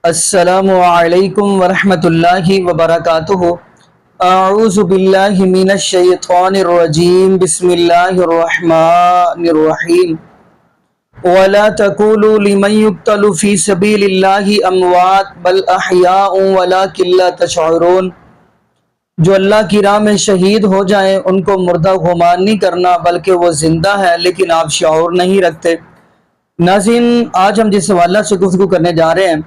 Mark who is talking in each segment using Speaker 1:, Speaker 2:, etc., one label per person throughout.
Speaker 1: السلام علیکم ورحمۃ اللہ وبرکاتہ۔ اعوذ باللہ من الشیطان الرجیم، بسم اللہ الرحمن الرحیم۔ وَلَا تَقُولُوا لِمَن يُقْتَلُ فِي سَبِيلِ اللَّهِ أَمْوَاتٌ بَلْ أَحْيَاءٌ وَلَٰكِن لَّا تَشْعُرُونَ۔ جو اللہ کی راہ میں شہید ہو جائیں ان کو مردہ گمان نہیں کرنا، بلکہ وہ زندہ ہے لیکن آپ شعور نہیں رکھتے۔ ناظرین، آج ہم جس حوالہ سے گفتگو کرنے جا رہے ہیں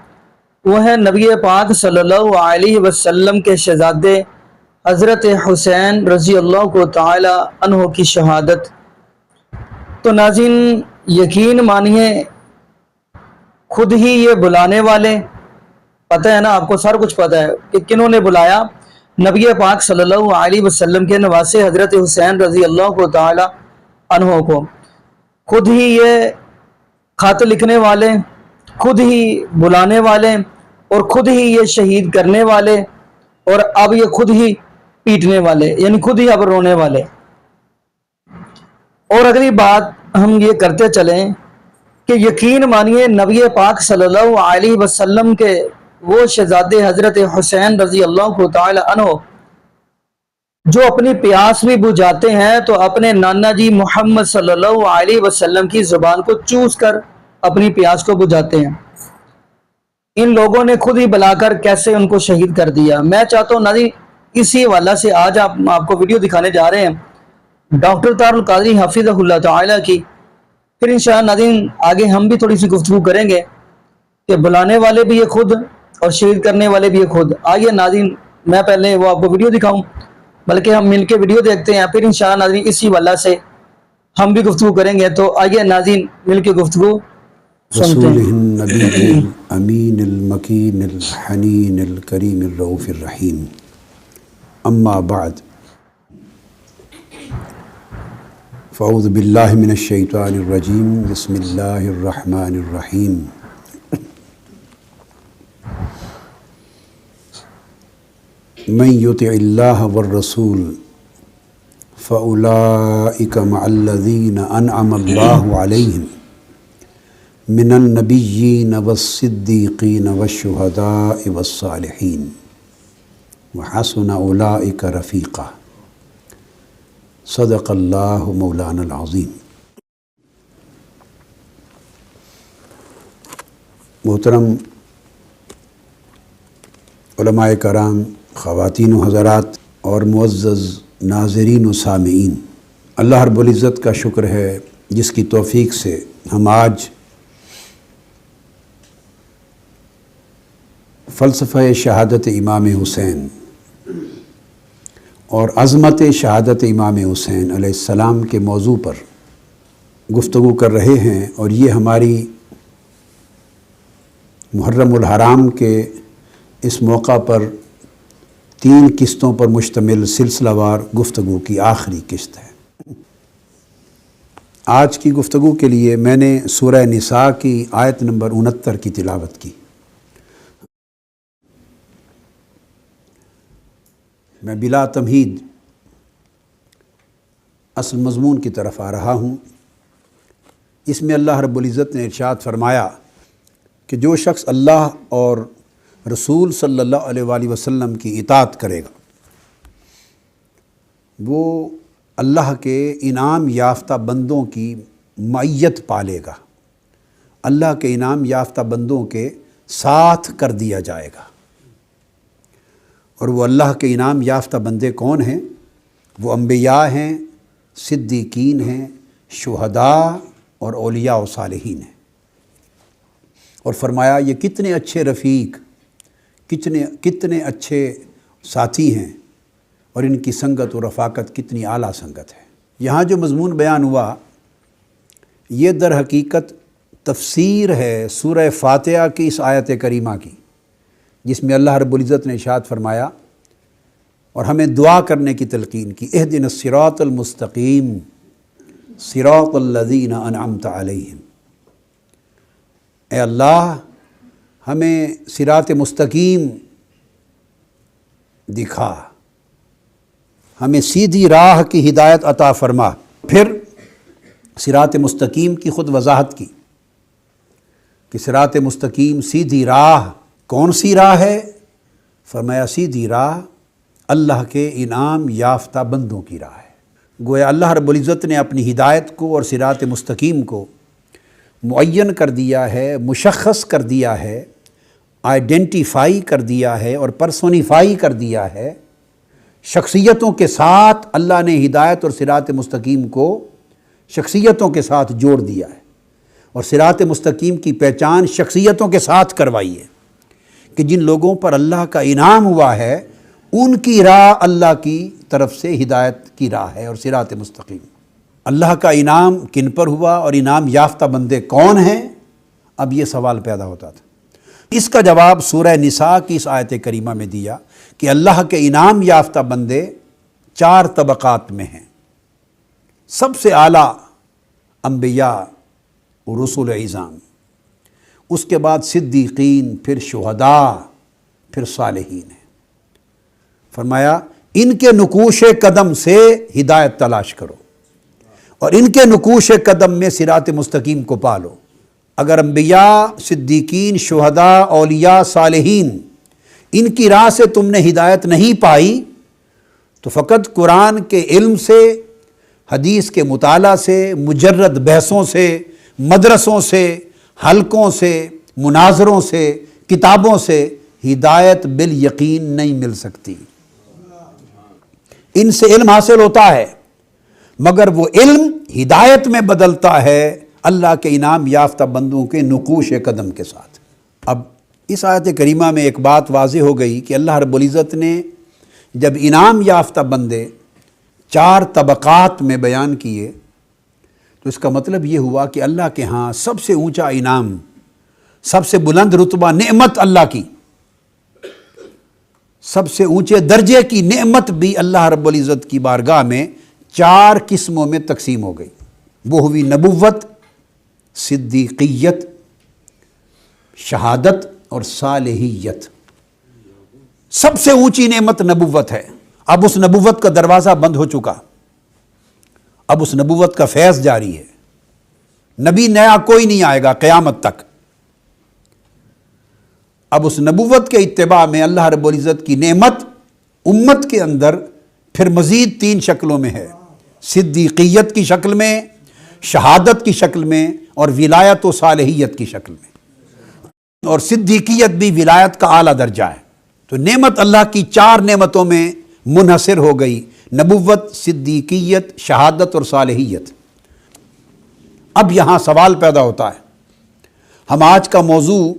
Speaker 1: وہ ہے نبی پاک صلی اللہ علیہ وسلم کے شہزادے حضرت حسین رضی اللہ کو تعالی عنہ کی شہادت۔ تو ناظرین، یقین مانیے خود ہی یہ بلانے والے، پتہ ہے نا آپ کو، سر کچھ پتہ ہے کہ کنہوں نے بلایا؟ نبی پاک صلی اللہ علیہ وسلم کے نواسے حضرت حسین رضی اللہ کو تعالی عنہ کو، خود ہی یہ خط لکھنے والے، خود ہی بلانے والے، اور خود ہی یہ شہید کرنے والے، اور اب یہ خود ہی پیٹنے والے، یعنی خود ہی اب رونے والے۔ اور اگلی بات ہم یہ کرتے چلیں کہ یقین مانیے نبی پاک صلی اللہ علیہ وسلم کے وہ شہزادے حضرت حسین رضی اللہ کو تعالی عنہ جو اپنی پیاس بھی بجھاتے ہیں تو اپنے نانا جی محمد صلی اللہ علیہ وسلم کی زبان کو چوس کر اپنی پیاس کو بجھاتے ہیں۔ ان لوگوں نے خود ہی بلا کر کیسے ان کو شہید کر دیا۔ میں چاہتا ہوں ناظرین اسی حوالہ سے آج آپ کو ویڈیو دکھانے جا رہے ہیں ڈاکٹر طاہر القادری حفظہ اللہ تعالی کی۔ پھر انشاءاللہ ناظرین آگے ہم بھی تھوڑی سی گفتگو کریں گے کہ بلانے والے بھی یہ خود اور شہید کرنے والے بھی یہ خود۔ آئیے ناظرین، میں پہلے وہ آپ کو ویڈیو دکھاؤں، بلکہ ہم مل کے ویڈیو دیکھتے ہیں، پھر انشاءاللہ ناظرین اسی حوالہ سے ہم بھی گفتگو کریں گے۔ تو آئیے ناظرین مل کے گفتگو سنتے
Speaker 2: رسول
Speaker 1: ہیں۔
Speaker 2: النبی الامین المکین الحنین الکریم الرؤوف الرحیم، اما بعد فاعوذ باللہ من الشیطان الرجیم، بسم اللہ الرحمن الرحیم۔ من یطع اللہ والرسول فاولئک مع الذین انعم اللہ علیہم من النبیین والصدیقین والشہداء والصالحین وحسن اولئک رفیقا، صدق اللہ مولانا العظیم۔ محترم علماء کرام، خواتین و حضرات اور معزز ناظرین و سامعین، اللہ رب العزت کا شکر ہے جس کی توفیق سے ہم آج فلسفہ شہادت امام حسین اور عظمت شہادت امام حسین علیہ السلام کے موضوع پر گفتگو کر رہے ہیں، اور یہ ہماری محرم الحرام کے اس موقع پر 3 قسطوں پر مشتمل سلسلہ وار گفتگو کی آخری قسط ہے۔ آج کی گفتگو کے لیے میں نے سورہ نساء کی آیت نمبر 69 کی تلاوت کی۔ میں بلا تمہید اصل مضمون کی طرف آ رہا ہوں۔ اس میں اللہ رب العزت نے ارشاد فرمایا کہ جو شخص اللہ اور رسول صلی اللہ علیہ وآلہ وسلم کی اطاعت کرے گا وہ اللہ کے انعام یافتہ بندوں کی معیت پالے گا، اللہ کے انعام یافتہ بندوں کے ساتھ کر دیا جائے گا۔ اور وہ اللہ کے انعام یافتہ بندے کون ہیں؟ وہ انبیاء ہیں، صدیقین ہیں، شہداء اور اولیاء و صالحین ہیں۔ اور فرمایا یہ کتنے اچھے رفیق، کتنے اچھے ساتھی ہیں، اور ان کی سنگت و رفاقت کتنی اعلیٰ سنگت ہے۔ یہاں جو مضمون بیان ہوا یہ در حقیقت تفسیر ہے سورہ فاتحہ کی اس آیت کریمہ کی، جس میں اللہ رب العزت نے ارشاد فرمایا اور ہمیں دعا کرنے کی تلقین کی، اہدنا الصراط المستقیم صراط الذین انعمت علیہم۔ اے اللہ ہمیں صراط مستقیم دکھا، ہمیں سیدھی راہ کی ہدایت عطا فرما۔ پھر صراط مستقیم کی خود وضاحت کی کہ صراط مستقیم سیدھی راہ کون سی راہ ہے؟ فرمایا سیدھی راہ اللہ کے انعام یافتہ بندوں کی راہ ہے۔ گویا اللہ رب العزت نے اپنی ہدایت کو اور صراط مستقیم کو معین کر دیا ہے، مشخص کر دیا ہے، آئیڈینٹیفائی کر دیا ہے اور پرسونیفائی کر دیا ہے۔ شخصیتوں کے ساتھ اللہ نے ہدایت اور صراط مستقیم کو شخصیتوں کے ساتھ جوڑ دیا ہے، اور صراط مستقیم کی پہچان شخصیتوں کے ساتھ کروائی ہے کہ جن لوگوں پر اللہ کا انعام ہوا ہے ان کی راہ اللہ کی طرف سے ہدایت کی راہ ہے اور صراط مستقیم۔ اللہ کا انعام کن پر ہوا اور انعام یافتہ بندے کون ہیں؟ اب یہ سوال پیدا ہوتا تھا۔ اس کا جواب سورہ نساء کی اس آیت کریمہ میں دیا کہ اللہ کے انعام یافتہ بندے 4 طبقات میں ہیں۔ سب سے اعلیٰ انبیاء و رسول اعظام، اس کے بعد صدیقین، پھر شہداء، پھر صالحین ہیں۔ فرمایا ان کے نقوش قدم سے ہدایت تلاش کرو اور ان کے نقوش قدم میں صراط مستقیم کو پالو۔ اگر انبیاء، صدیقین، شہداء، اولیاء، صالحین ان کی راہ سے تم نے ہدایت نہیں پائی تو فقط قرآن کے علم سے، حدیث کے مطالعہ سے، مجرد بحثوں سے، مدرسوں سے، حلقوں سے، مناظروں سے، کتابوں سے ہدایت بالیقین نہیں مل سکتی۔ ان سے علم حاصل ہوتا ہے مگر وہ علم ہدایت میں بدلتا ہے اللہ کے انعام یافتہ بندوں کے نقوش قدم کے ساتھ۔ اب اس آیت کریمہ میں ایک بات واضح ہو گئی کہ اللہ رب العزت نے جب انعام یافتہ بندے 4 طبقات میں بیان کیے تو اس کا مطلب یہ ہوا کہ اللہ کے ہاں سب سے اونچا انعام، سب سے بلند رتبہ نعمت اللہ کی، سب سے اونچے درجے کی نعمت بھی اللہ رب العزت کی بارگاہ میں 4 قسموں میں تقسیم ہو گئی۔ وہ ہوئی نبوت، صدیقیت، شہادت اور صالحیت۔ سب سے اونچی نعمت نبوت ہے۔ اب اس نبوت کا دروازہ بند ہو چکا، اب اس نبوت کا فیض جاری ہے۔ نبی نیا کوئی نہیں آئے گا قیامت تک۔ اب اس نبوت کے اتباع میں اللہ رب العزت کی نعمت امت کے اندر پھر مزید 3 شکلوں میں ہے، صدیقیت کی شکل میں، شہادت کی شکل میں اور ولایت و صالحیت کی شکل میں۔ اور صدیقیت بھی ولایت کا اعلیٰ درجہ ہے۔ تو نعمت اللہ کی 4 نعمتوں میں منحصر ہو گئی، نبوت، صدیقیت، شہادت اور صالحیت۔ اب یہاں سوال پیدا ہوتا ہے، ہم آج کا موضوع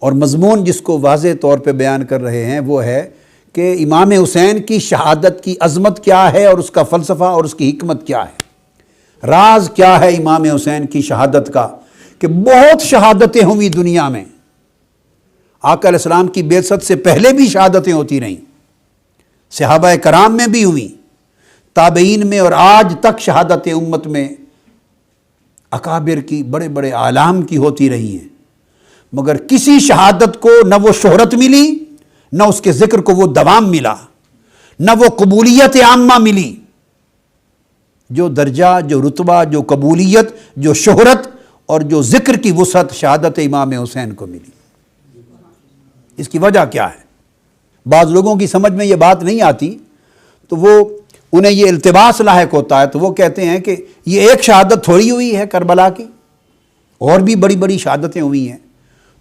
Speaker 2: اور مضمون جس کو واضح طور پہ بیان کر رہے ہیں وہ ہے کہ امام حسین کی شہادت کی عظمت کیا ہے اور اس کا فلسفہ اور اس کی حکمت کیا ہے۔ راز کیا ہے امام حسین کی شہادت کا کہ بہت شہادتیں ہوئی دنیا میں، آقا علیہ السلام کی بعثت سے پہلے بھی شہادتیں ہوتی رہیں، صحابہ کرام میں بھی ہوئیں، تابعین میں، اور آج تک شہادتیں امت میں اکابر کی، بڑے بڑے اعلام کی ہوتی رہی ہیں، مگر کسی شہادت کو نہ وہ شہرت ملی، نہ اس کے ذکر کو وہ دوام ملا، نہ وہ قبولیت عامہ ملی۔ جو درجہ، جو رتبہ، جو قبولیت، جو شہرت اور جو ذکر کی وسعت شہادت امام حسین کو ملی۔ اس کی وجہ کیا ہے؟ بعض لوگوں کی سمجھ میں یہ بات نہیں آتی تو انہیں یہ التباس لاحق ہوتا ہے، تو وہ کہتے ہیں کہ یہ ایک شہادت تھوڑی ہوئی ہے کربلا کی، اور بھی بڑی بڑی شہادتیں ہوئی ہیں،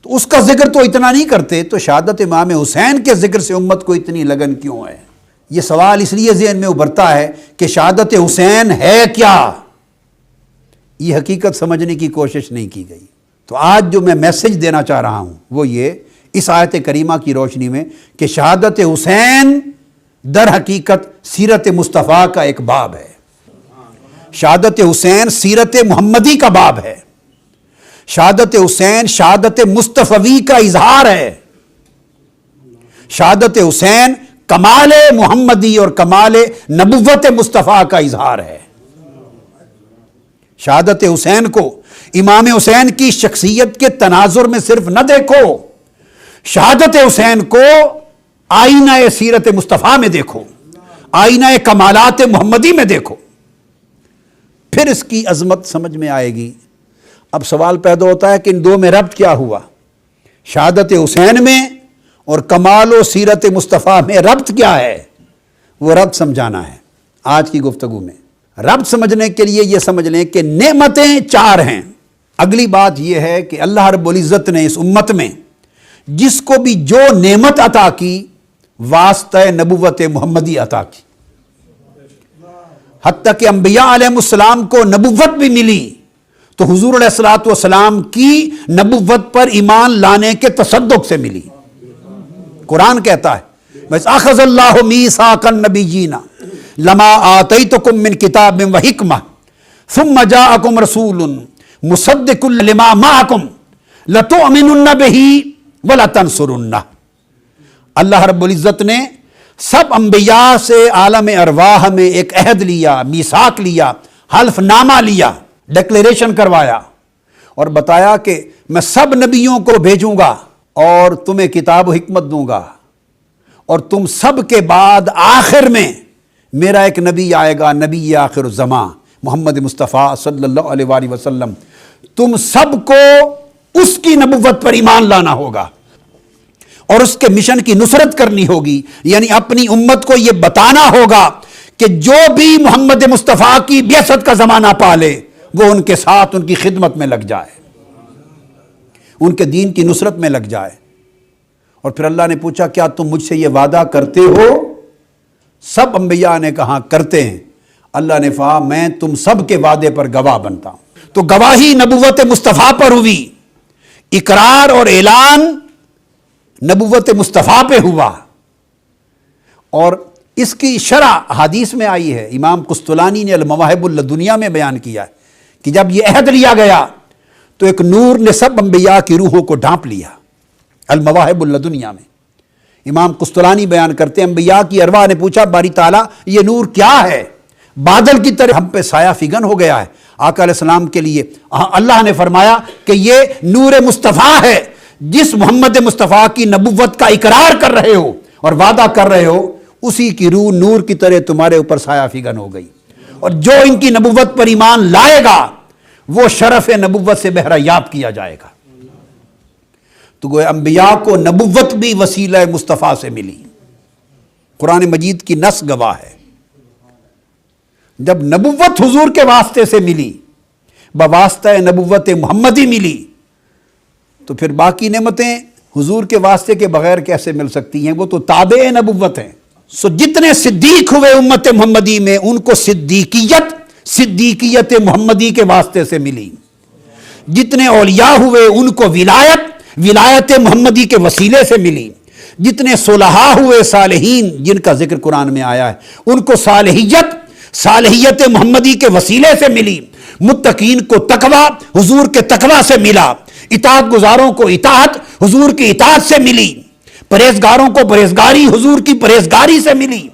Speaker 2: تو اس کا ذکر تو اتنا نہیں کرتے، تو شہادت امام حسین کے ذکر سے امت کو اتنی لگن کیوں ہے؟ یہ سوال اس لیے ذہن میں ابھرتا ہے کہ شہادت حسین ہے کیا؟ یہ حقیقت سمجھنے کی کوشش نہیں کی گئی۔ تو آج جو میں میسج دینا چاہ رہا ہوں وہ یہ، اس آیت کریمہ کی روشنی میں، کہ شہادت حسین در حقیقت سیرت مصطفیٰ کا ایک باب ہے۔ شہادت حسین سیرت محمدی کا باب ہے۔ شہادت حسین شہادت مصطفی کا اظہار ہے۔ شہادت حسین کمال محمدی اور کمال نبوت مصطفیٰ کا اظہار ہے۔ شہادت حسین کو امام حسین کی شخصیت کے تناظر میں صرف نہ دیکھو، شہادت حسین کو آئینہ سیرت مصطفیٰ میں دیکھو، آئینہ کمالات محمدی میں دیکھو، پھر اس کی عظمت سمجھ میں آئے گی۔ اب سوال پیدا ہوتا ہے کہ ان دو میں ربط کیا ہوا؟ شہادت حسین میں اور کمال و سیرت مصطفیٰ میں ربط کیا ہے؟ وہ ربط سمجھانا ہے آج کی گفتگو میں۔ ربط سمجھنے کے لیے یہ سمجھ لیں کہ نعمتیں 4 ہیں۔ اگلی بات یہ ہے کہ اللہ رب العزت نے اس امت میں جس کو بھی جو نعمت عطا کی واسطہ نبوت محمدی عطا کی، حتیٰ کہ انبیاء علیہ السلام کو نبوت بھی ملی تو حضور علیہ الصلوۃ والسلام کی نبوت پر ایمان لانے کے تصدق سے ملی۔ قرآن کہتا ہے بس اخذ اللہ میثاق النبیین لما آتیتکم من کتاب و حکمہ ثم جاءکم رسول مصدق لما معکم لتؤمنن بہ ولتنصرنہ۔ اللہ رب العزت نے سب انبیاء سے عالم ارواح میں ایک عہد لیا، میثاق لیا، حلف نامہ لیا، ڈکلیریشن کروایا اور بتایا کہ میں سب نبیوں کو بھیجوں گا اور تمہیں کتاب و حکمت دوں گا، اور تم سب کے بعد آخر میں میرا ایک نبی آئے گا، نبی آخر الزمان محمد مصطفیٰ صلی اللہ علیہ وآلہ وسلم، تم سب کو اس کی نبوت پر ایمان لانا ہوگا اور اس کے مشن کی نصرت کرنی ہوگی، یعنی اپنی امت کو یہ بتانا ہوگا کہ جو بھی محمد مصطفیٰ کی بعثت کا زمانہ پالے وہ ان کے ساتھ ان کی خدمت میں لگ جائے، ان کے دین کی نصرت میں لگ جائے۔ اور پھر اللہ نے پوچھا کیا تم مجھ سے یہ وعدہ کرتے ہو؟ سب انبیاء نے کہا کرتے ہیں۔ اللہ نے فرمایا میں تم سب کے وعدے پر گواہ بنتا ہوں۔ تو گواہی نبوت مصطفیٰ پر ہوئی، اقرار اور اعلان نبوت مصطفیٰ پہ ہوا، اور اس کی شرح حدیث میں آئی ہے۔ امام قسطلانی نے المواہب اللدنیہ میں بیان کیا ہے کہ جب یہ عہد لیا گیا تو ایک نور نے سب انبیاء کی روحوں کو ڈھانپ لیا۔ المواہب اللدنیہ میں امام قسطلانی بیان کرتے ہیں انبیاء کی ارواح نے پوچھا باری تعالیٰ یہ نور کیا ہے؟ بادل کی طرح ہم پہ سایہ فگن ہو گیا ہے آقا علیہ السلام کے لیے۔ اللہ نے فرمایا کہ یہ نور مصطفیٰ ہے، جس محمد مصطفیٰ کی نبوت کا اقرار کر رہے ہو اور وعدہ کر رہے ہو اسی کی روح نور کی طرح تمہارے اوپر سایہ فگن ہو گئی، اور جو ان کی نبوت پر ایمان لائے گا وہ شرف نبوت سے بہرہ یاب کیا جائے گا۔ تو گویا انبیاء کو نبوت بھی وسیلہ مصطفیٰ سے ملی۔ قرآن مجید کی نص گواہ ہے، جب نبوت حضور کے واسطے سے ملی، بواسطہ نبوت محمدی ملی، تو پھر باقی نعمتیں حضور کے واسطے کے بغیر کیسے مل سکتی ہیں؟ وہ تو تابع نبوت ہیں۔ سو جتنے صدیق ہوئے امت محمدی میں ان کو صدیقیت محمدی کے واسطے سے ملی، جتنے اولیاء ہوئے ان کو ولایت محمدی کے وسیلے سے ملی، جتنے صلحاء ہوئے صالحین جن کا ذکر قرآن میں آیا ہے ان کو صالحیت محمدی کے وسیلے سے ملی، متقین کو تقوی حضور کے تقوی سے ملا، اطاعت گزاروں کو اطاعت حضور کی اطاعت سے ملی، پرہیزگاروں کو پرہیزگاری حضور کی پرہیزگاری سے ملی،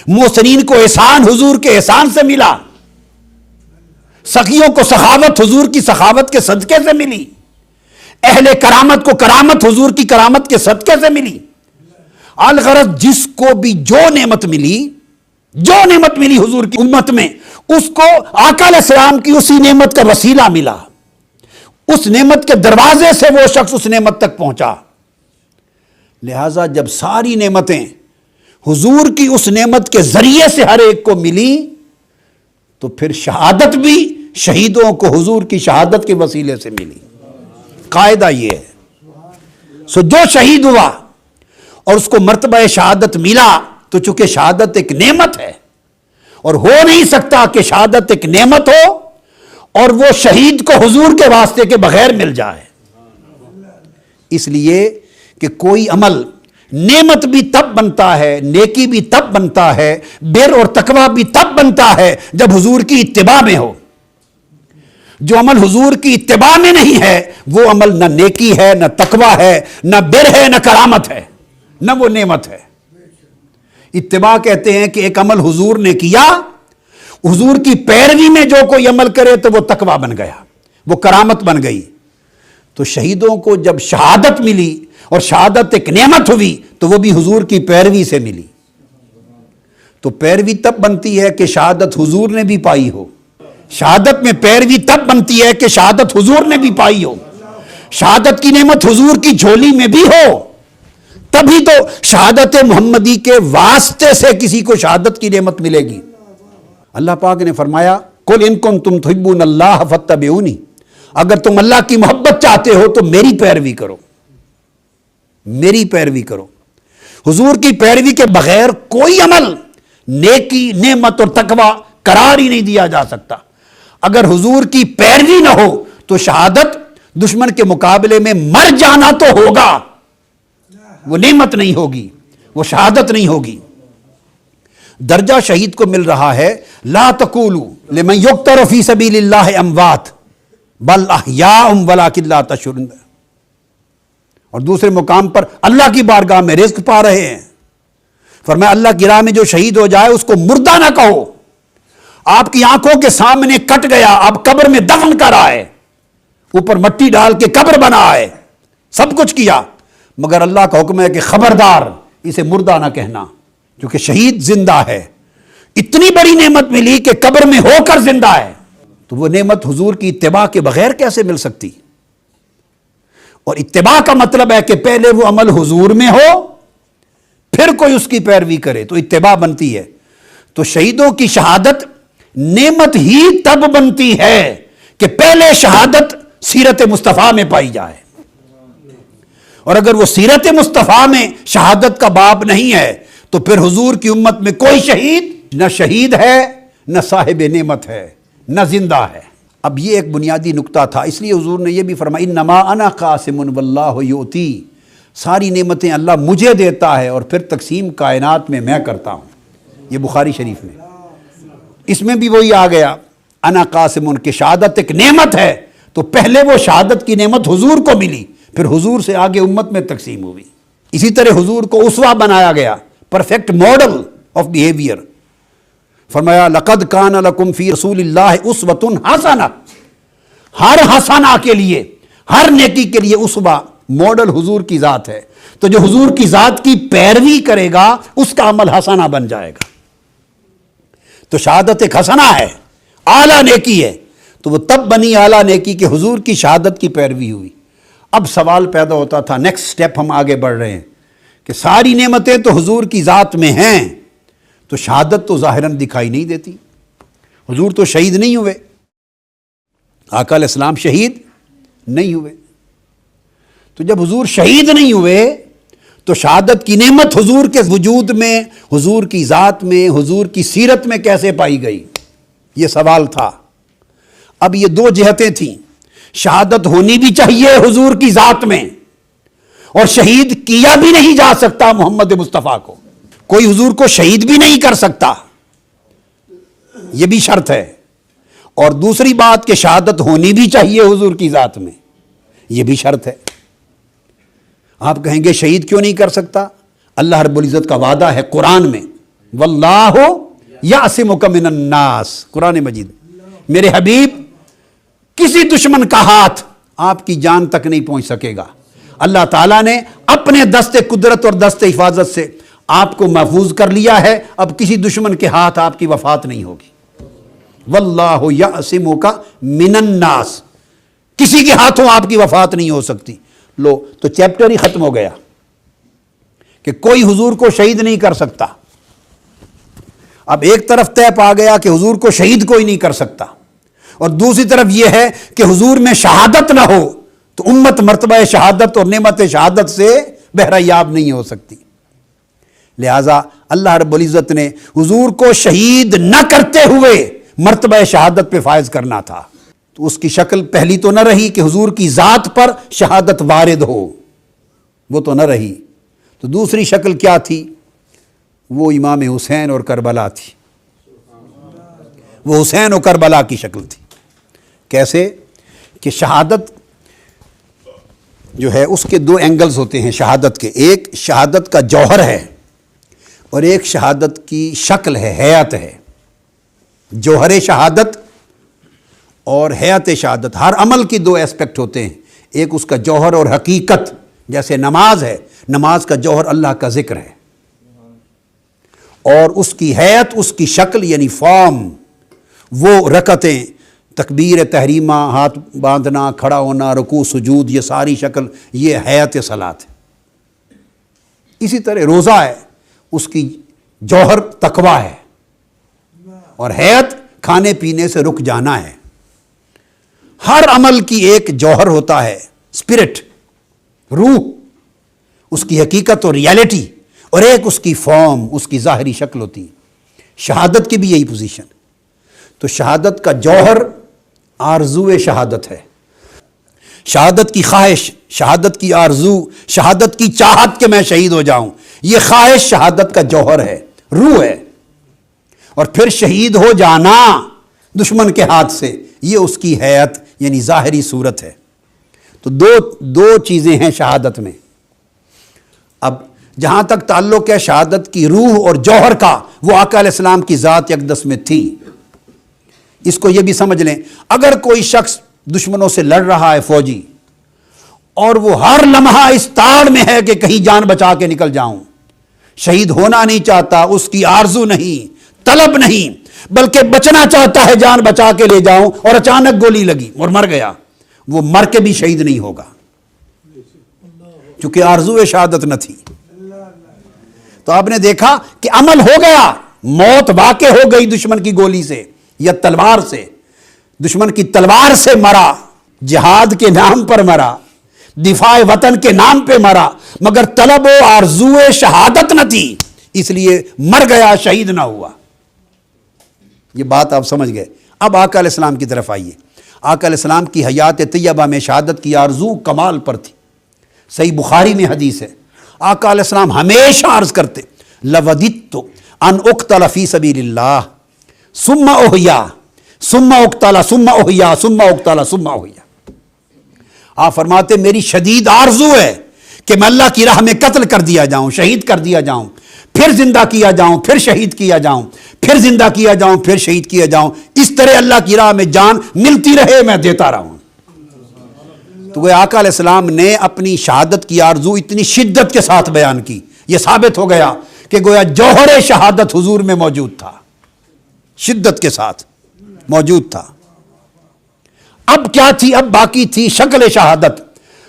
Speaker 2: محسنین کو احسان حضور کے احسان سے ملا، سخیوں کو سخاوت حضور کی سخاوت کے صدقے سے ملی، اہل کرامت کو کرامت حضور کی کرامت کے صدقے سے ملی۔ الغرض جس کو بھی جو نعمت ملی حضور کی امت میں اس کو آقا علیہ السلام کی اسی نعمت کا وسیلہ ملا، اس نعمت کے دروازے سے وہ شخص اس نعمت تک پہنچا۔ لہذا جب ساری نعمتیں حضور کی اس نعمت کے ذریعے سے ہر ایک کو ملی تو پھر شہادت بھی شہیدوں کو حضور کی شہادت کے وسیلے سے ملی۔ قاعدہ یہ ہے، سو جو شہید ہوا اور اس کو مرتبہ شہادت ملا تو چونکہ شہادت ایک نعمت ہے اور ہو نہیں سکتا کہ شہادت ایک نعمت ہو اور وہ شہید کو حضور کے واسطے کے بغیر مل جائے۔ اس لیے کہ کوئی عمل نعمت بھی تب بنتا ہے، نیکی بھی تب بنتا ہے، بر اور تقوی بھی تب بنتا ہے جب حضور کی اتباع میں ہو۔ جو عمل حضور کی اتباع میں نہیں ہے وہ عمل نہ نیکی ہے، نہ تقوی ہے، نہ بر ہے، نہ کرامت ہے، نہ وہ نعمت ہے۔ اتباع کہتے ہیں کہ ایک عمل حضور نے کیا، حضور کی پیروی میں جو کوئی عمل کرے تو وہ تقوی بن گیا، وہ کرامت بن گئی۔ تو شہیدوں کو جب شہادت ملی اور شہادت ایک نعمت ہوئی تو وہ بھی حضور کی پیروی سے ملی۔ تو پیروی تب بنتی ہے کہ شہادت حضور نے بھی پائی ہو، شہادت میں پیروی تب بنتی ہے کہ شہادت حضور نے بھی پائی ہو، شہادت کی نعمت حضور کی جھولی میں بھی ہو، تبھی تو شہادت محمدی کے واسطے سے کسی کو شہادت کی نعمت ملے گی۔ اللہ پاک نے فرمایا قل ان کنتم تحبون اللہ فاتبعونی، اگر تم اللہ کی محبت چاہتے ہو تو میری پیروی کرو، میری پیروی کرو۔ حضور کی پیروی کے بغیر کوئی عمل نیکی، نعمت اور تقوی قرار ہی نہیں دیا جا سکتا۔ اگر حضور کی پیروی نہ ہو تو شہادت دشمن کے مقابلے میں مر جانا تو ہوگا، وہ نعمت نہیں ہوگی، وہ شہادت نہیں ہوگی۔ درجہ شہید کو مل رہا ہے لا تقولوا لمن یقتل فی سبیل اللہ اموات بل احیاء ولکن لا تشعرون، اور دوسرے مقام پر اللہ کی بارگاہ میں رزق پا رہے ہیں۔ فرمایا اللہ کی راہ میں جو شہید ہو جائے اس کو مردہ نہ کہو، آپ کی آنکھوں کے سامنے کٹ گیا، آپ قبر میں دفن کر آئے، اوپر مٹی ڈال کے قبر بنا آئے، سب کچھ کیا، مگر اللہ کا حکم ہے کہ خبردار اسے مردہ نہ کہنا، کیونکہ شہید زندہ ہے۔ اتنی بڑی نعمت ملی کہ قبر میں ہو کر زندہ ہے، تو وہ نعمت حضور کی اتباع کے بغیر کیسے مل سکتی؟ اور اتباع کا مطلب ہے کہ پہلے وہ عمل حضور میں ہو، پھر کوئی اس کی پیروی کرے تو اتباع بنتی ہے۔ تو شہیدوں کی شہادت نعمت ہی تب بنتی ہے کہ پہلے شہادت سیرت مصطفیٰ میں پائی جائے، اور اگر وہ سیرت مصطفیٰ میں شہادت کا باب نہیں ہے تو پھر حضور کی امت میں کوئی شہید نہ شہید ہے، نہ صاحب نعمت ہے، نہ زندہ ہے۔ اب یہ ایک بنیادی نقطہ تھا، اس لیے حضور نے یہ بھی فرمایا انما انا قاسم واللہ یؤتی، ساری نعمتیں اللہ مجھے دیتا ہے اور پھر تقسیم کائنات میں کرتا ہوں۔ یہ بخاری شریف میں، اس میں بھی وہی آ گیا انا قاسم، کہ شہادت ایک نعمت ہے تو پہلے وہ شہادت کی نعمت حضور کو ملی، پھر حضور سے آگے امت میں تقسیم ہوئی۔ اسی طرح حضور کو اسوہ بنایا گیا، پرفیکٹ ماڈل آف بیہیویئر۔ فرمایا لقد کان لکم فی رسول اللہ اسوۃ حسنہ، ہر حسنہ کے لیے، ہر نیکی کے لیے اسوہ ماڈل حضور کی ذات ہے، تو جو حضور کی ذات کی پیروی کرے گا اس کا عمل حسنہ بن جائے گا۔ تو شہادت ایک حسنہ ہے، اعلیٰ نیکی ہے، تو وہ تب بنی اعلیٰ نیکی کہ حضور کی شہادت کی پیروی ہوئی۔ اب سوال پیدا ہوتا تھا، نیکسٹ سٹیپ ہم آگے بڑھ رہے ہیں کہ ساری نعمتیں تو حضور کی ذات میں ہیں، تو شہادت تو ظاہراً دکھائی نہیں دیتی۔ حضور تو شہید نہیں ہوئے، آقا علیہ السلام شہید نہیں ہوئے، تو جب حضور شہید نہیں ہوئے تو شہادت کی نعمت حضور کے وجود میں، حضور کی ذات میں، حضور کی سیرت میں کیسے پائی گئی؟ یہ سوال تھا۔ اب یہ دو جہتیں تھیں، شہادت ہونی بھی چاہیے حضور کی ذات میں، اور شہید کیا بھی نہیں جا سکتا محمد مصطفیٰ کو، کوئی حضور کو شہید بھی نہیں کر سکتا، یہ بھی شرط ہے۔ اور دوسری بات کہ شہادت ہونی بھی چاہیے حضور کی ذات میں، یہ بھی شرط ہے۔ آپ کہیں گے شہید کیوں نہیں کر سکتا؟ اللہ رب العزت کا وعدہ ہے قرآن میں، واللہ یعصمک من الناس، قرآن مجید، میرے حبیب کسی دشمن کا ہاتھ آپ کی جان تک نہیں پہنچ سکے گا۔ اللہ تعالیٰ نے اپنے دست قدرت اور دست حفاظت سے آپ کو محفوظ کر لیا ہے، اب کسی دشمن کے ہاتھ آپ کی وفات نہیں ہوگی۔ واللہ یعصمک من الناس، کسی کے ہاتھوں آپ کی وفات نہیں ہو سکتی۔ لو تو چیپٹر ہی ختم ہو گیا کہ کوئی حضور کو شہید نہیں کر سکتا۔ اب ایک طرف طے پا گیا کہ حضور کو شہید کوئی نہیں کر سکتا، اور دوسری طرف یہ ہے کہ حضور میں شہادت نہ ہو تو امت مرتبہ شہادت اور نعمت شہادت سے بہرہ یاب نہیں ہو سکتی۔ لہٰذا اللہ رب العزت نے حضور کو شہید نہ کرتے ہوئے مرتبہ شہادت پہ فائز کرنا تھا، تو اس کی شکل پہلی تو نہ رہی کہ حضور کی ذات پر شہادت وارد ہو، وہ تو نہ رہی، تو دوسری شکل کیا تھی؟ وہ امام حسین اور کربلا تھی، وہ حسین اور کربلا کی شکل تھی۔ کیسے کہ شہادت جو ہے اس کے دو اینگلز ہوتے ہیں شہادت کے، ایک شہادت کا جوہر ہے اور ایک شہادت کی شکل ہے، حیات ہے۔ جوہر شہادت اور حیات شہادت، ہر عمل کی دو ایسپیکٹ ہوتے ہیں، ایک اس کا جوہر اور حقیقت، جیسے نماز ہے، نماز کا جوہر اللہ کا ذکر ہے، اور اس کی حیات، اس کی شکل یعنی فارم، وہ رکعتیں تکبیر تحریمہ، ہاتھ باندھنا، کھڑا ہونا، رکوع سجود، یہ ساری شکل یہ حیات صلاۃ ہے۔ اسی طرح روزہ ہے، اس کی جوہر تقویٰ ہے، اور حیات کھانے پینے سے رک جانا ہے۔ ہر عمل کی ایک جوہر ہوتا ہے، اسپرٹ، روح، اس کی حقیقت اور ریالٹی، اور ایک اس کی فارم، اس کی ظاہری شکل ہوتی ہے۔ شہادت کی بھی یہی پوزیشن۔ تو شہادت کا جوہر آرزو شہادت ہے، شہادت کی خواہش، شہادت کی آرزو، شہادت کی چاہت کہ میں شہید ہو جاؤں، یہ خواہش شہادت کا جوہر ہے، روح ہے۔ اور پھر شہید ہو جانا دشمن کے ہاتھ سے، یہ اس کی حیات یعنی ظاہری صورت ہے۔ تو دو چیزیں ہیں شہادت میں۔ اب جہاں تک تعلق ہے شہادت کی روح اور جوہر کا، وہ آقا علیہ السلام کی ذات اقدس میں تھی۔ اس کو یہ بھی سمجھ لیں، اگر کوئی شخص دشمنوں سے لڑ رہا ہے فوجی، اور وہ ہر لمحہ اس تاڑ میں ہے کہ کہیں جان بچا کے نکل جاؤں، شہید ہونا نہیں چاہتا، اس کی آرزو نہیں، طلب نہیں، بلکہ بچنا چاہتا ہے، جان بچا کے لے جاؤں، اور اچانک گولی لگی اور مر گیا، وہ مر کے بھی شہید نہیں ہوگا، چونکہ آرزو شہادت نہ تھی۔ تو آپ نے دیکھا کہ عمل ہو گیا، موت واقع ہو گئی دشمن کی گولی سے یا تلوار سے، دشمن کی تلوار سے مرا، جہاد کے نام پر مرا، دفاع وطن کے نام پہ مرا، مگر طلب و آرزو شہادت نہ تھی، اس لیے مر گیا، شہید نہ ہوا۔ یہ بات آپ سمجھ گئے۔ اب آقا علیہ السلام کی طرف آئیے۔ آقا علیہ السلام کی حیات طیبہ میں شہادت کی آرزو کمال پر تھی۔ صحیح بخاری میں حدیث ہے، آقا علیہ السلام ہمیشہ عرض کرتے، لوددت ان اقتل فی سبیل اللہ ثم احیا ثم اقتل ثم احیا ثم اقتل ثم احیا۔ آپ فرماتے میری شدید آرزو ہے کہ میں اللہ کی راہ میں قتل کر دیا جاؤں، شہید کر دیا جاؤں، پھر زندہ کیا جاؤں، پھر شہید کیا جاؤں، پھر زندہ کیا جاؤں، پھر شہید کیا جاؤں، اس طرح اللہ کی راہ میں جان ملتی رہے، میں دیتا رہوں۔ تو وہ آقا علیہ السلام نے اپنی شہادت کی آرزو اتنی شدت کے ساتھ بیان کی، یہ ثابت ہو گیا کہ گویا جوہر شہادت حضور میں موجود تھا، شدت کے ساتھ موجود تھا۔ اب کیا تھی؟ اب باقی تھی شکل شہادت،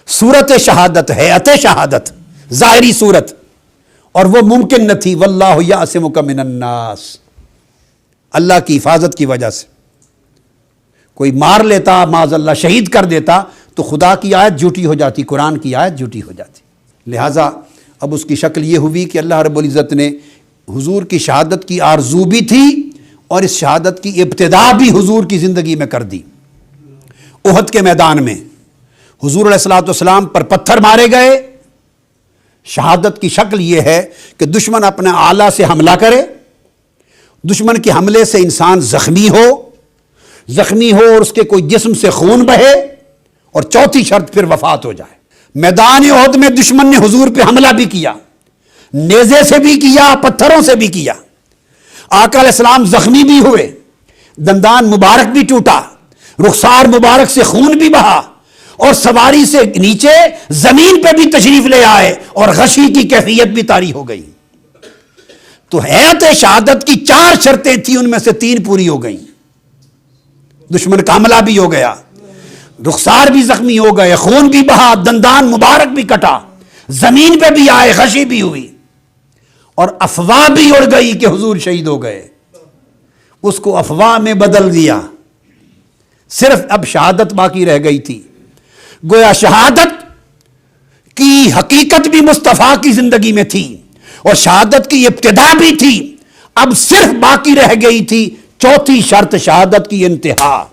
Speaker 2: صورت شہادت، حیات شہادت، ظاہری صورت، اور وہ ممکن نہ تھی۔ واللہ یعصمک من الناس، اللہ کی حفاظت کی وجہ سے کوئی مار لیتا، معاذ اللہ شہید کر دیتا، تو خدا کی آیت جھوٹی ہو جاتی، قرآن کی آیت جھوٹی ہو جاتی۔ لہٰذا اب اس کی شکل یہ ہوئی کہ اللہ رب العزت نے حضور کی شہادت کی آرزو بھی تھی، اور اس شہادت کی ابتدا بھی حضور کی زندگی میں کر دی۔ احد کے میدان میں حضور علیہ الصلوۃ والسلام پر پتھر مارے گئے۔ شہادت کی شکل یہ ہے کہ دشمن اپنے آلہ سے حملہ کرے، دشمن کے حملے سے انسان زخمی ہو اور اس کے کوئی جسم سے خون بہے، اور چوتھی شرط پھر وفات ہو جائے۔ میدان احد میں دشمن نے حضور پہ حملہ بھی کیا، نیزے سے بھی کیا، پتھروں سے بھی کیا۔ آقا علیہ السلام زخمی بھی ہوئے، دندان مبارک بھی ٹوٹا، رخسار مبارک سے خون بھی بہا، اور سواری سے نیچے زمین پہ بھی تشریف لے آئے، اور غشی کی کیفیت بھی طاری ہو گئی۔ تو حیات شہادت کی 4 شرطیں تھیں، ان میں سے 3 پوری ہو گئیں۔ دشمن کا حملہ بھی ہو گیا، رخسار بھی زخمی ہو گئے، خون بھی بہا، دندان مبارک بھی کٹا، زمین پہ بھی آئے، غشی بھی ہوئی، اور افواہ بھی اڑ گئی کہ حضور شہید ہو گئے۔ اس کو افواہ میں بدل دیا، صرف اب شہادت باقی رہ گئی تھی۔ گویا شہادت کی حقیقت بھی مصطفیٰ کی زندگی میں تھی، اور شہادت کی ابتدا بھی تھی، اب صرف باقی رہ گئی تھی چوتھی شرط، شہادت کی انتہا۔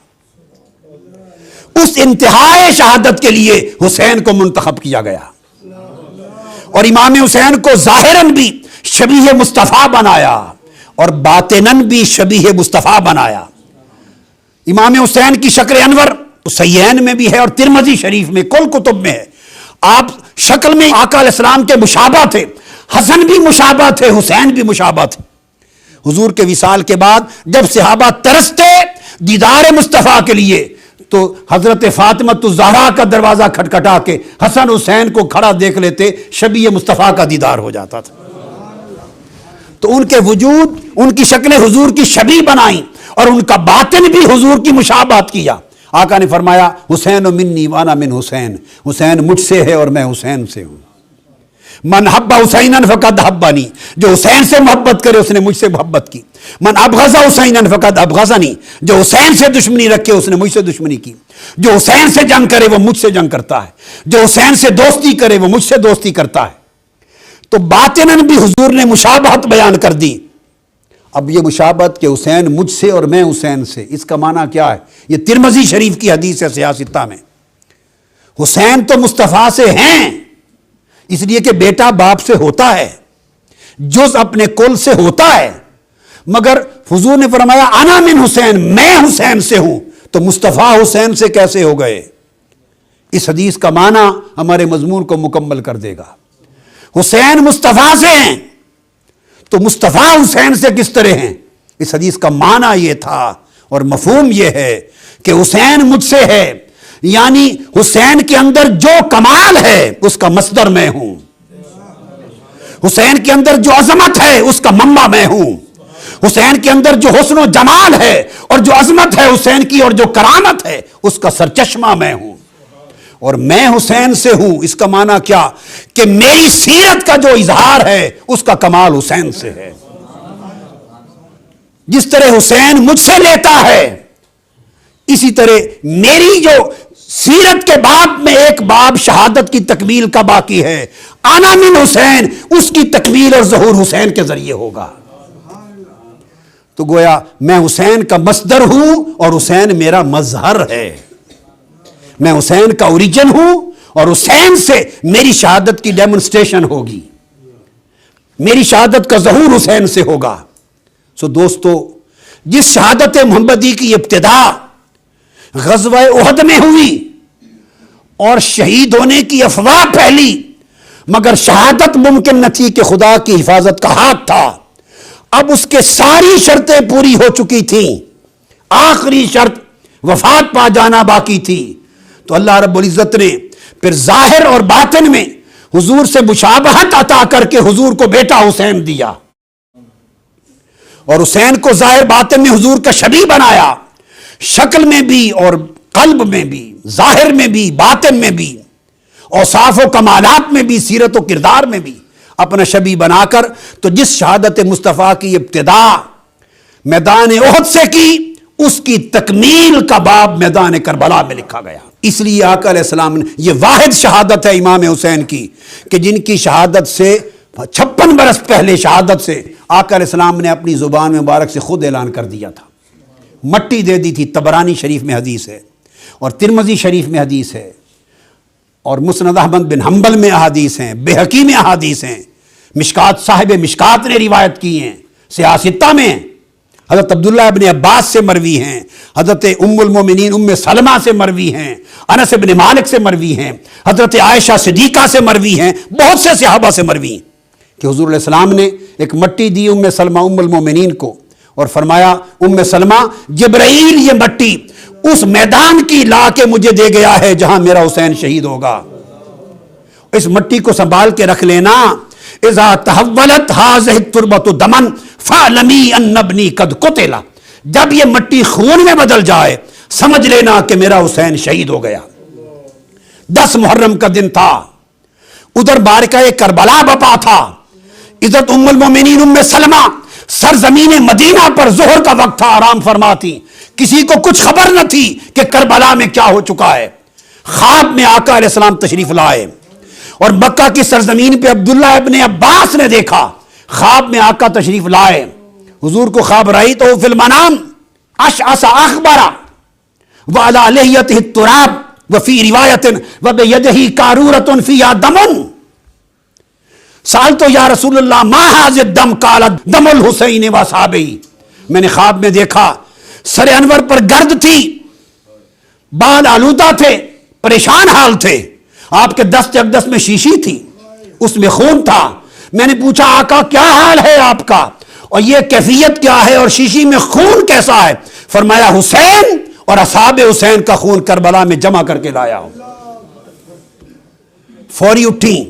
Speaker 2: اس انتہائی شہادت کے لیے حسین کو منتخب کیا گیا، اور امام حسین کو ظاہراً بھی شبیہ مصطفیٰ بنایا اور باطناً بھی شبیہ مصطفیٰ بنایا۔ امام حسین کی شکل انور صحیحین میں بھی ہے اور ترمذی شریف میں، کل کتب میں ہے۔ آپ شکل میں آقا علیہ السلام کے مشابہ تھے، حسن بھی مشابہ تھے، حسین بھی مشابہ تھے۔ حضور کے وصال کے بعد جب صحابہ ترستے دیدار مصطفیٰ کے لیے، تو حضرت فاطمہ الزہرا کا دروازہ کھٹکھٹا کے حسن حسین کو کھڑا دیکھ لیتے، شبیہ مصطفیٰ کا دیدار ہو جاتا تھا۔ تو ان کے وجود ان کی شکل حضور کی شبیہ بنائیں اور ان کا باطن بھی حضور کی مشابہت کیا. آقا نے فرمایا حسین منی وانا من حسین، حسین مجھ سے ہے اور میں حسین سے ہوں. من حب حسینا فقد حبنی، جو حسین سے محبت کرے اس نے مجھ سے محبت کی. من ابغض حسینا فقد ابغضنی، جو حسین سے دشمنی رکھے اس نے مجھ سے دشمنی کی. جو حسین سے جنگ کرے وہ مجھ سے جنگ کرتا ہے، جو حسین سے دوستی کرے وہ مجھ سے دوستی کرتا ہے. تو باطناً بھی حضور نے مشابہت بیان کر دی. اب یہ مشابہت کہ حسین مجھ سے اور میں حسین سے، اس کا معنی کیا ہے؟ یہ ترمذی شریف کی حدیث ہے سیاستہ میں. حسین تو مصطفیٰ سے ہیں، اس لیے کہ بیٹا باپ سے ہوتا ہے، جز اپنے کل سے ہوتا ہے، مگر حضور نے فرمایا انا من حسین، میں حسین سے ہوں. تو مصطفیٰ حسین سے کیسے ہو گئے؟ اس حدیث کا معنی ہمارے مضمون کو مکمل کر دے گا. حسین مصطفیٰ سے ہیں تو مصطفیٰ حسین سے کس طرح ہیں؟ اس حدیث کا معنی یہ تھا اور مفہوم یہ ہے کہ حسین مجھ سے ہے، یعنی حسین کے اندر جو کمال ہے اس کا مصدر میں ہوں. حسین کے اندر جو عظمت ہے اس کا منبع میں ہوں. حسین کے اندر جو حسن و جمال ہے اور جو عظمت ہے حسین کی اور جو کرامت ہے اس کا سرچشمہ میں ہوں. اور میں حسین سے ہوں، اس کا معنی کیا؟ کہ میری سیرت کا جو اظہار ہے اس کا کمال حسین سے ہے. جس طرح حسین مجھ سے لیتا ہے، اسی طرح میری جو سیرت کے باب میں ایک باب شہادت کی تکمیل کا باقی ہے، انا من حسین، اس کی تکمیل اور ظہور حسین کے ذریعے ہوگا. تو گویا میں حسین کا مصدر ہوں اور حسین میرا مظہر ہے. میں حسین کا اوریجن ہوں اور حسین سے میری شہادت کی ڈیمونسٹریشن ہوگی، میری شہادت کا ظہور حسین سے ہوگا. سو دوستو، جس شہادت محمدی کی ابتدا غزوہ احد میں ہوئی اور شہید ہونے کی افواہ پھیلی، مگر شہادت ممکن نہ تھی کہ خدا کی حفاظت کا ہاتھ تھا. اب اس کے ساری شرطیں پوری ہو چکی تھیں، آخری شرط وفات پا جانا باقی تھی. تو اللہ رب العزت نے پھر ظاہر اور باطن میں حضور سے مشابہت عطا کر کے حضور کو بیٹا حسین دیا، اور حسین کو ظاہر باطن میں حضور کا شبیہ بنایا. شکل میں بھی اور قلب میں بھی، ظاہر میں بھی باطن میں بھی، اوصاف و کمالات میں بھی، سیرت و کردار میں بھی اپنا شبیہ بنا کر. تو جس شہادت مصطفیٰ کی ابتدا میدان احد سے کی، اس کی تکمیل کا باب میدان کربلا میں لکھا گیا. اس لیے آقا علیہ السلام نے، یہ واحد شہادت ہے امام حسین کی کہ جن کی شہادت سے 56 برس پہلے شہادت سے آقا علیہ السلام نے اپنی زبان مبارک سے خود اعلان کر دیا تھا، مٹی دے دی تھی. طبرانی شریف میں حدیث ہے اور ترمذی شریف میں حدیث ہے اور مسند احمد بن حنبل میں احادیث ہیں، بہقی میں احادیث ہیں، مشکات صاحب مشکات نے روایت کی ہیں، سیاستہ میں حضرت عبداللہ ابن عباس سے مروی ہیں، حضرت ام المومنین ام سلمہ سے مروی ہیں، انس بن مالک سے مروی ہیں، حضرت عائشہ صدیقہ سے مروی ہیں، بہت سے صحابہ سے مروی ہیں کہ حضور علیہ السلام نے ایک مٹی دی ام سلمہ ام المومنین کو اور فرمایا ام سلمہ جبرائیل یہ مٹی اس میدان کی لا کے مجھے دے گیا ہے جہاں میرا حسین شہید ہوگا، اس مٹی کو سنبھال کے رکھ لینا. اذا تحولت هذه التربة دما فاعلمی ان ابنی قد قتل، جب یہ مٹی خون میں بدل جائے سمجھ لینا کہ میرا حسین شہید ہو گیا. 10 محرم کا دن تھا، ادھر بارکہ کربلا بپا تھا. عزت ام المومنین ام سلمہ سرزمین مدینہ پر ظہر کا وقت تھا، آرام فرماتی، کسی کو کچھ خبر نہ تھی کہ کربلا میں کیا ہو چکا ہے. خواب میں آقا علیہ السلام تشریف لائے اور مکہ کی سرزمین پہ عبداللہ ابن عباس نے دیکھا، خواب میں آقا تشریف لائے. حضور کو خواب رائی تو فی المنام اشعث اخبر وعلی لحیتہ التراب وفی روایت وبیدہ قارورۃ فیہا دم. سألت یا رسول اللہ ما ھذا الدم قال دم الحسین واصحابہ. میں نے خواب میں دیکھا سر انور پر گرد تھی، بال آلودہ تھے، پریشان حال تھے، آپ کے دست اقدس میں شیشی تھی، اس میں خون تھا. میں نے پوچھا آقا کیا حال ہے آپ کا اور یہ کیفیت کیا ہے اور شیشی میں خون کیسا ہے؟ فرمایا حسین اور اصحاب حسین کا خون کربلا میں جمع کر کے لایا ہوں. فوری اٹھیں،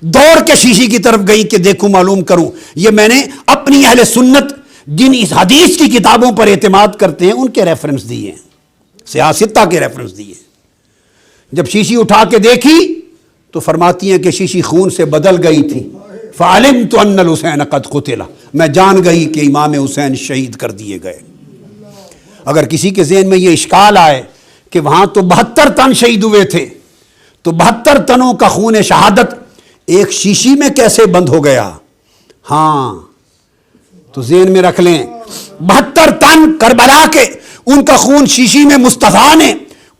Speaker 2: دوڑ کے شیشی کی طرف گئی کہ دیکھوں معلوم کروں. یہ میں نے اپنی اہل سنت جن اس حدیث کی کتابوں پر اعتماد کرتے ہیں ان کے ریفرنس دیے ہیں, سیاستہ کے ریفرنس دیے. جب شیشی اٹھا کے دیکھی تو فرماتی ہیں کہ شیشی خون سے بدل گئی تھی. فعلمت ان الحسین قد قتل, میں جان گئی کہ امام حسین شہید کر دیے گئے. اگر کسی کے ذہن میں یہ اشکال آئے کہ وہاں تو 72 تن شہید ہوئے تھے, تو 72 تنوں کا خون شہادت ایک شیشی میں کیسے بند ہو گیا؟ ہاں تو ذہن میں رکھ لیں, 72 تن کربلا کے ان کا خون شیشی میں مصطفیٰ نے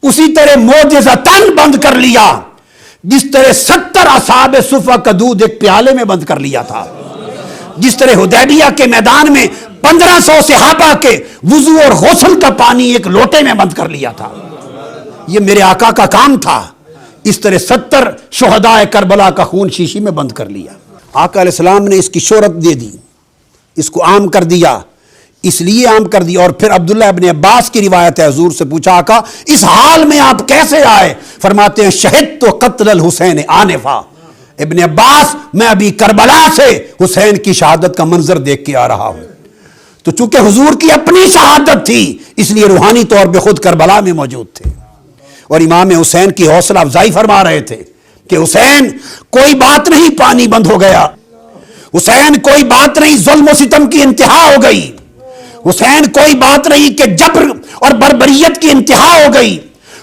Speaker 2: اسی طرح معجزتاً بند کر لیا جس طرح 70 اصحاب صفہ کا دودھ ایک پیالے میں بند کر لیا تھا, جس طرح حدیبیہ کے میدان میں 1500 صحابہ کے وضو اور غسل کا پانی ایک لوٹے میں بند کر لیا تھا. یہ میرے آقا کا کام تھا. اس طرح 70 شہداء کربلا کا خون شیشی میں بند کر لیا. آقا علیہ السلام نے اس کی شہرت دے دی, اس کو عام کر دیا. اس لیے عام کر دیا. اور پھر عبداللہ ابن عباس کی روایت ہے, حضور سے پوچھا آقا اس حال میں آپ کیسے آئے؟ فرماتے ہیں شہدت قتل الحسین آنفا. ابن عباس میں ابھی کربلا سے حسین کی شہادت کا منظر دیکھ کے آ رہا ہوں. تو چونکہ حضور کی اپنی شہادت تھی اس لیے روحانی طور پہ خود کربلا میں موجود تھے, اور امام حسین کی حوصلہ افزائی فرما رہے تھے کہ حسین کوئی بات نہیں پانی بند ہو گیا, حسین کوئی بات نہیں ظلم و ستم کی انتہا ہو گئی, حسین کوئی بات نہیں کہ جبر اور بربریت کی انتہا ہو گئی,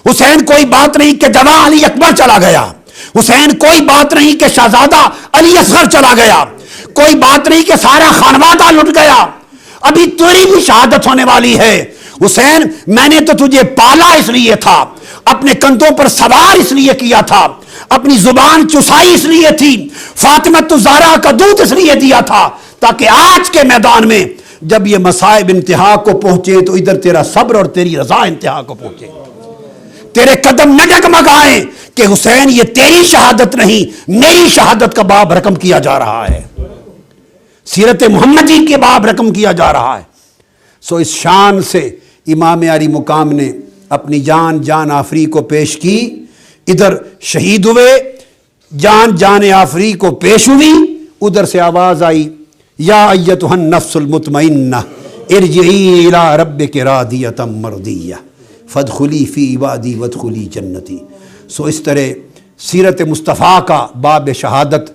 Speaker 2: حسین کوئی بات نہیں کہ جواں علی اکبر چلا گیا, حسین کوئی بات نہیں کہ شہزادہ علی اصغر چلا گیا, کوئی بات نہیں کہ سارا خانوادہ لٹ گیا, ابھی تیری بھی شہادت ہونے والی ہے. حسین میں نے تو تجھے پالا اس لیے تھا, اپنے کندھوں پر سوار اس لیے کیا تھا, اپنی زبان چسائی اس لیے تھی, فاطمہ الزہرا کا دودھ اس لیے دیا تھا تاکہ آج کے میدان میں جب یہ مصائب انتہا کو پہنچے تو ادھر تیرا صبر اور تیری رضا انتہا کو پہنچے, تیرے قدم نہ ڈگمگائیں کہ حسین یہ تیری شہادت نہیں میری شہادت کا باب رقم کیا جا رہا ہے, سیرت محمدی کے باب رقم کیا جا رہا ہے. سو اس شان سے امام علی مقام نے اپنی جان آفری کو پیش کی, ادھر شہید ہوئے, جان آفری کو پیش ہوئی, ادھر سے آواز آئی یا ایتھا النفس المطمئنہ ارجعی الی ربک راضیۃ مرضیہ فادخلی فی عبادی وادخلی جنتی. سو اس طرح سیرت مصطفیٰ کا باب شہادت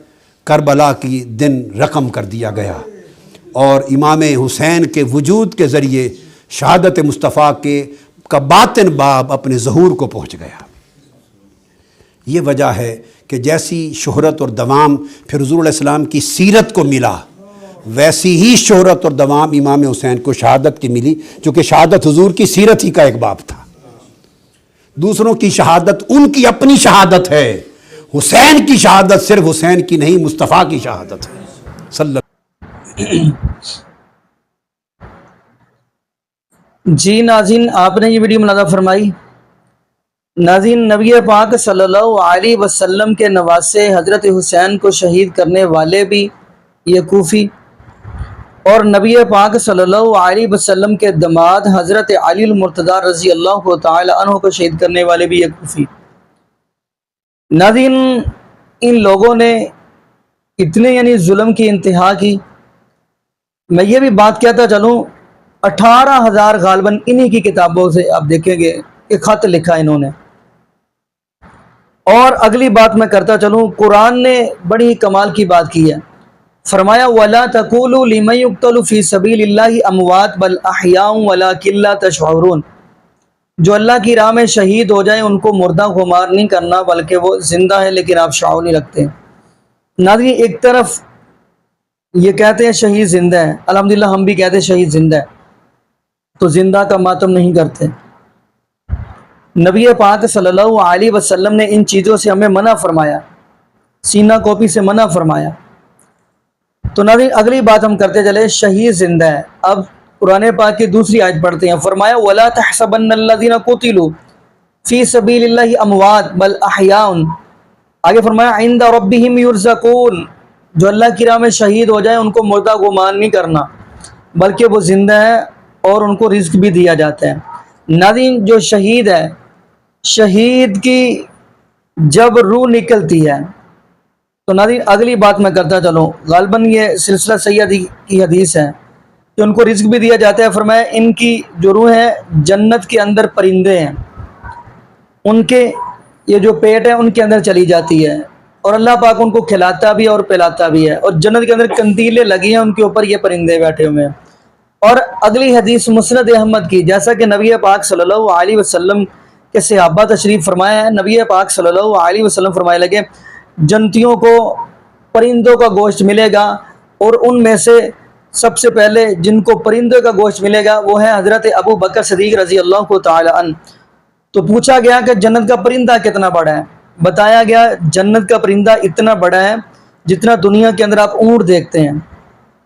Speaker 2: کربلا کی دن رقم کر دیا گیا, اور امام حسین کے وجود کے ذریعے شہادت مصطفیٰ کا باطن باب اپنے ظہور کو پہنچ گیا. یہ وجہ ہے کہ جیسی شہرت اور دوام پھر حضور علیہ السلام کی سیرت کو ملا, ویسی ہی شہرت اور دوام امام حسین کو شہادت کی ملی, چونکہ شہادت حضور کی سیرت ہی کا ایک باب تھا. دوسروں کی شہادت ان کی اپنی شہادت ہے, حسین کی شہادت صرف حسین کی نہیں مصطفیٰ کی شہادت ہے صلی اللہ.
Speaker 1: جی ناظرین, آپ نے یہ ویڈیو ملاحظہ فرمائی. ناظرین, نبی پاک صلی اللہ علیہ وسلم کے نواسے حضرت حسین کو شہید کرنے والے بھی یہ کوفی, اور نبی پاک صلی اللہ علیہ وسلم کے داماد حضرت علی المرتضیٰ رضی اللہ تعالی عنہ کو شہید کرنے والے بھی یہ کوفی. ناظرین, ان لوگوں نے اتنے ظلم کی انتہا کی. میں یہ بھی بات کہتا چلوں, 18,000 غالباً انہی کی کتابوں سے آپ دیکھیں گے کہ خط لکھا انہوں نے. اور اگلی بات میں کرتا چلوں, قرآن نے بڑی کمال کی بات کی ہے. فرمایا وَلَا تَقُولُوا لِمَن يُقْتَلُ فِي سَبِيلِ اللَّهِ أَمْوَاتٌ بَلْ أَحْيَاءٌ وَلَٰكِن لَّا تَشْعُرُونَ. جو اللہ کی راہ میں شہید ہو جائیں ان کو مردہ خمار نہیں کرنا, بلکہ وہ زندہ ہے لیکن آپ شعور نہیں رکھتے. ناظرین, ایک طرف یہ کہتے ہیں شہید زندہ ہے, الحمدللہ ہم بھی کہتے ہیں شہید زندہ ہے, تو زندہ کا ماتم نہیں کرتے. نبی پاک صلی اللہ علیہ وسلم نے ان چیزوں سے ہمیں منع فرمایا, سینہ کوپی سے منع فرمایا. تو ناظرین, اگلی بات ہم کرتے چلے, شہید زندہ ہے. اب قرآن پاک کی دوسری آیت پڑھتے ہیں. فرمایا وَلَا تَحْسَبَنَّ الَّذِينَ قُتِلُوا فِي سَبِيلِ اللَّهِ أَمْوَاتٌ بَلْ أَحْيَاءٌ. آگے فرمایا عِندَ رَبِّهِمْ يُرْزَقُونَ. جو اللہ کی راہ میں شہید ہو جائیں ان کو مردہ گمان نہیں کرنا, بلکہ وہ زندہ ہے اور ان کو رزق بھی دیا جاتا ہے. ناظرین, جو شہید ہے, شہید کی جب روح نکلتی ہے تو ناظرین اگلی بات میں کرتا چلوں، غالباً یہ سلسلہ سیدی کی حدیث ہے کہ ان کو رزق بھی دیا جاتا ہے. فرمایا ان کی جو روح ہے جنت کے اندر پرندے ہیں، ان کے یہ جو پیٹ ہے ان کے اندر چلی جاتی ہے اور اللہ پاک ان کو کھلاتا بھی اور پلاتا بھی ہے، اور جنت کے اندر قندیلیں لگی ہیں ان کے اوپر یہ پرندے بیٹھے ہوئے ہیں. اور اگلی حدیث مسند احمد کی، جیسا کہ نبی پاک صلی اللہ علیہ وسلم کے صحابہ تشریف فرمایا ہے، نبی پاک صلی اللہ علیہ وسلم فرمائے لگے جنتیوں کو پرندوں کا گوشت ملے گا، اور ان میں سے سب سے پہلے جن کو پرندوں کا گوشت ملے گا وہ ہے حضرت ابو بکر صدیق رضی اللہ تعالی عنہ. تو پوچھا گیا کہ جنت کا پرندہ کتنا بڑا ہے؟ بتایا گیا جنت کا پرندہ اتنا بڑا ہے جتنا دنیا کے اندر آپ اونٹ دیکھتے ہیں،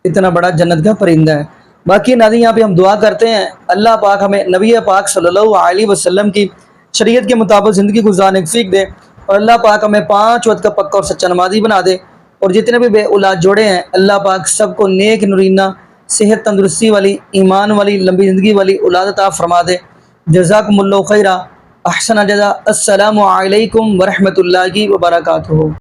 Speaker 1: اتنا بڑا جنت کا پرندہ ہے. باقی ناظرین یہاں پہ ہم دعا کرتے ہیں اللہ پاک ہمیں نبی پاک صلی اللہ علیہ وسلم کی شریعت کے مطابق زندگی گزارنے کی فیق دے، اور اللہ پاک ہمیں 5 وقت کا پکا اور سچا نمازی بنا دے، اور جتنے بھی بے اولاد جوڑے ہیں اللہ پاک سب کو نیک نورینہ صحت تندرستی والی ایمان والی لمبی زندگی والی اولاد عطا فرما دے. جزاکم اللہ خیرہ، احسن جزا. السلام علیکم ورحمۃ اللہ وبرکاتہ.